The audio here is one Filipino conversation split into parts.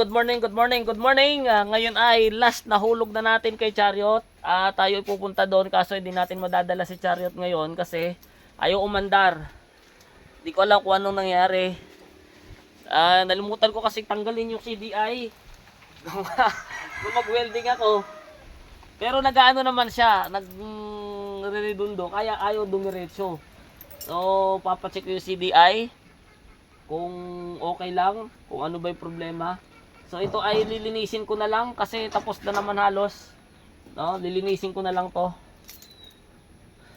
Good morning, good morning, good morning. Ngayon ay last na hulog na natin kay Chariot. Tayo ay pupunta doon kaso hindi natin madadala si Chariot ngayon kasi ayaw umandar. Hindi ko alam kung anong nangyari. Nalimutan ko kasi tanggalin yung CDI. Nung mag-welding ako. Pero nag-ano naman siya, nag-redundo, kaya ayaw dumiretso. So, papacheck ko yung CDI kung okay lang, kung ano ba yung problema. So ito ay lilinisin ko na lang kasi tapos na naman halos. No, lilinisin ko na lang 'to.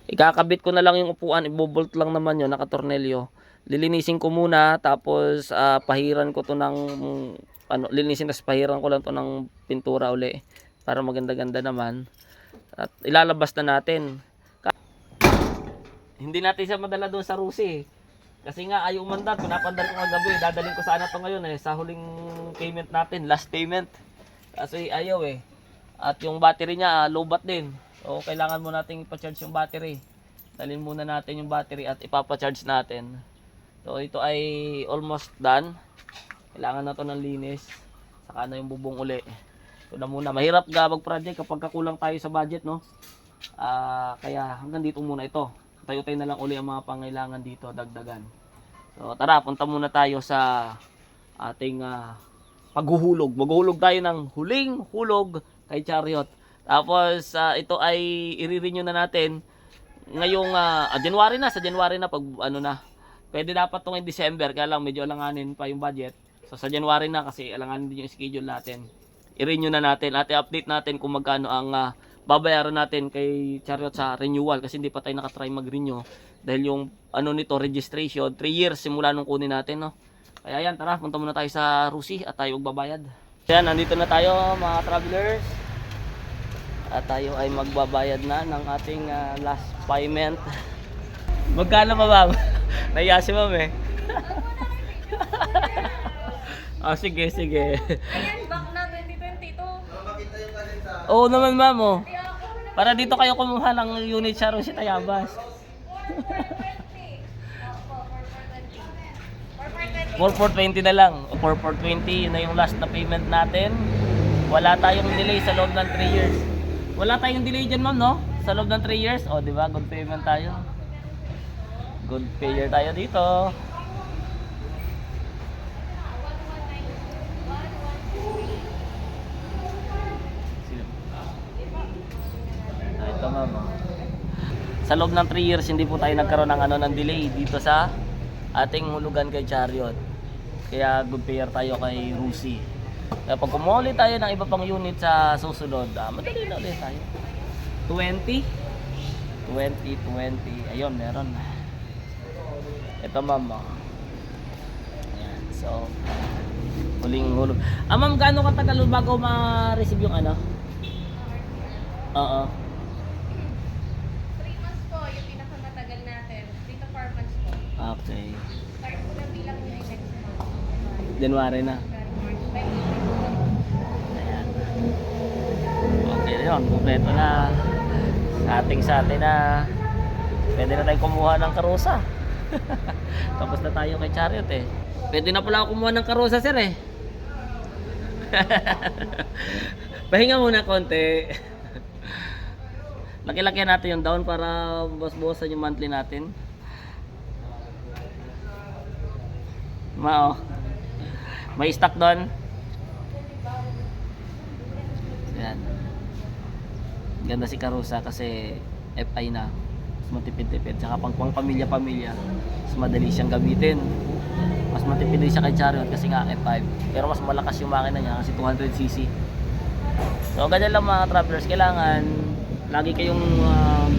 Ikakabit ko na lang yung upuan, ibobolt lang naman 'yon, naka-tornilyo. Lilinisin ko muna tapos pahiran ko 'to ng lilinisin tapos pahiran ko lang 'to ng pintura uli para maganda-ganda naman. At ilalabas na natin. Hindi natin siya madala doon sa Rusi. Kasi nga ayaw umandar, pinapandar ko kagabi, dadalhin ko sana to ngayon sa huling payment natin, last payment. Kasi ayaw At yung battery niya low bat din. So kailangan mo nating ipa-charge yung battery. Dalhin muna natin yung battery at ipapa-charge natin. So ito ay almost done. Kailangan na to ng linis. Saka na yung bubong uli. Ito na muna, mahirap mag-project kapag kulang tayo sa budget, no? Kaya hanggang dito muna ito. Tayo-tayo na lang uli ang mga pangailangan dito, dagdagan. So tara, punta muna tayo sa ating paghuhulog. Maghuhulog tayo ng huling hulog kay Chariot. Tapos ito ay i-renew na natin ngayong January na, sa January na pag ano na. Pwede dapat tong in December, kaya lang medyo alanganin pa yung budget. So sa January na kasi alanganin din yung schedule natin. I-renew na natin at i-update natin kung magkano ang babayaran natin kay Chariot sa renewal kasi hindi pa tayo nakatry mag-renew dahil yung ano nito registration 3 years simula nung kunin natin, no. Kaya yan, tara, punta muna tayo sa Rusi at tayo magbabayad. Yan, nandito na tayo mga travelers. At tayo ay magbabayad na ng ating last payment. Magkano ba, ma'am? Nahiya si ma'am sige, sige. Ayan, back na 2022. Oo naman, ma'am. Para dito kayo kumuha ng unit sa Rusi Tayabas. 4420 na lang. 4420 yun na yung last na payment natin. Wala tayong delay sa loob ng 3 years. Wala tayong delay dyan, ma'am, no? Sa loob ng 3 years. O, di ba? Good payment tayo. Good payer tayo dito. Ito, ma'am. Sa loob ng 3 years, hindi po tayo nagkaroon ng delay dito sa ating hulugan kay Chariot. Kaya good payer tayo kay Rusi. Kaya pag kumuha ulit tayo ng iba pang unit sa susunod, madali na ulit tayo. 20. Ayun, meron. Ito, ma'am. Ayan. So, huling hulog. Ma'am, gaano katagal bago ma-receive yung ano? Oo. 3 months po, yung pinakamatagal natin. 3 to 4 months po. Okay. Start ko na bilang yung next month. January na. Ayan. Okay na yun. Kompleto na. Sa atin na. Pwede na tayong kumuha ng karosa. Tapos na tayo kay Chariot Pwede na pala ako kumuha ng karosa, sir Pahinga muna konti. Laki-laki natin yung down para buwas-buwasan yung monthly natin. May stock doon. Yan. Ganda si Karusa kasi FI na. Mas matipid-tipid. Tsaka pang pamilya-pamilya. Mas madali siyang gamitin. Mas matipid din siya kay Chariot kasi nga F5. Pero mas malakas yung makina niya kasi 200cc. So ganyan lang mga travelers. Kailangan lagi kayong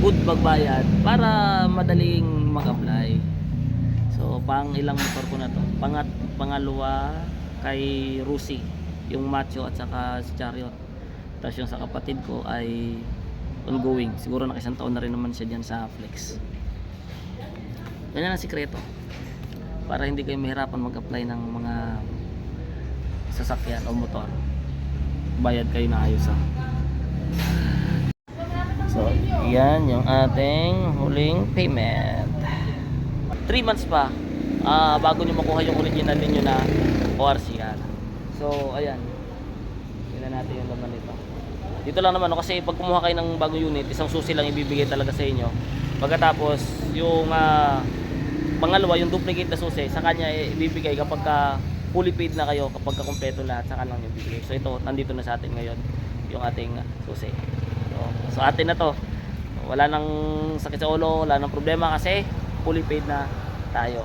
good magbayad para madaling mag-apply. So pang ilang motor ko na to? Pangalawa kay Rusi, yung Macho at saka si Chariot. Tapos yung sa kapatid ko ay ongoing. Siguro nakisang taon na rin naman siya dyan sa Flex. Ganyan ang sikreto. Para hindi kayo mahirapan mag-apply ng mga sasakyan o motor. Bayad kayo na ayos So, yan yung ating huling payment. 3 months pa bago nyo makuha yung original ninyo na ORCR. So, ayan. Tingnan natin yung laman nito. Dito lang naman, no, kasi pag kumuha kayo ng bagong unit, isang susi lang ibibigay talaga sa inyo. Pagkatapos, yung pangalawa, yung duplicate na susi, sa kanya ibibigay kapag fully paid na kayo, kapag kompleto lahat, saka lang yung bibigay. So, ito, nandito na sa atin ngayon, yung ating susi. So atin na to. Wala nang sakit sa ulo, wala nang problema kasi fully paid na tayo.